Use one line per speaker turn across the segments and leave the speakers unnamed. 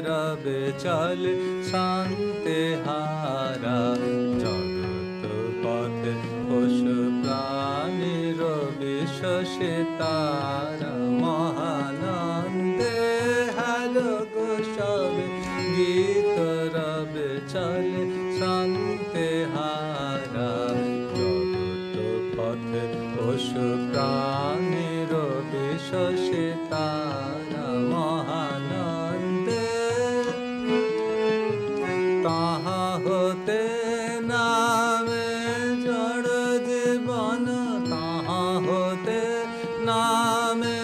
রবে চলে শান্তি হারা জগৎ পথে পশু প্রাণীর বিশ্বসে তারা মহানন্দে হালো গো সবে গীত রবে চলে শান্তি হারা জগৎ পথে পশু প্রাণীর বিশ্বসে তারা মহানন্দে তাহা হতে নামে জড় জীবন তাহা হতে নামে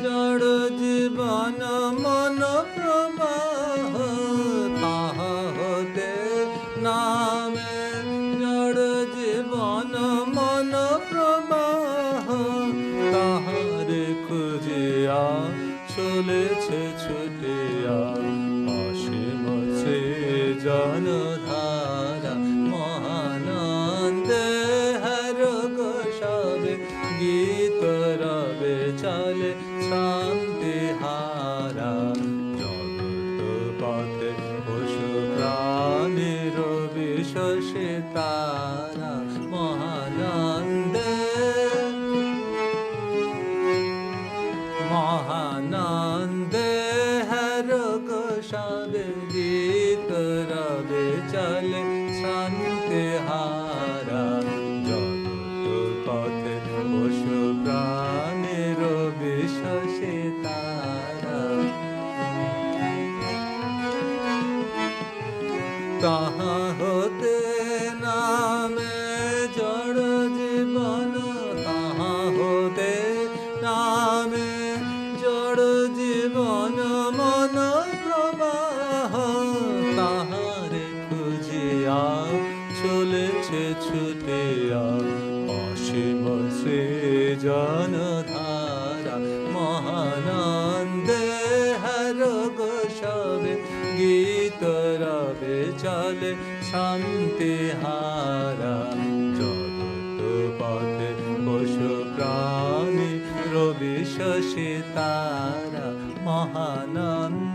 জড় জীবন মন প্রবাহ তাহা হতে নামে জড় জীবন মন প্রবাহ তাহারে খুঁজিয়া চলেছে ছুটিয়া অসীম সে জনধারা মহানন্দে হর গো সবে গীত রবে চলে শান্তি হারা জগৎ পথে পশু প্রাণীর বিশ্বসে তারা মহানন্দে মহানন্দে হর গো সবে গীত রবে চলে শান্তি হারা জগৎ পথে পশু প্রাণীর বিশ্বসে তারা তাহা হতে নামে জড় জীবন তাহা হতে নামে জড় জীবন মন প্রবাহ তাহারে খুঁজিয়া চলেছে ছুটিয়া অসীম সে জনধারা মহানন্দে হর গো সবে গীত রবে চলে শান্তি হারা জগৎ পথে পশু প্রাণী রবি শশী তারা মহানন্দ।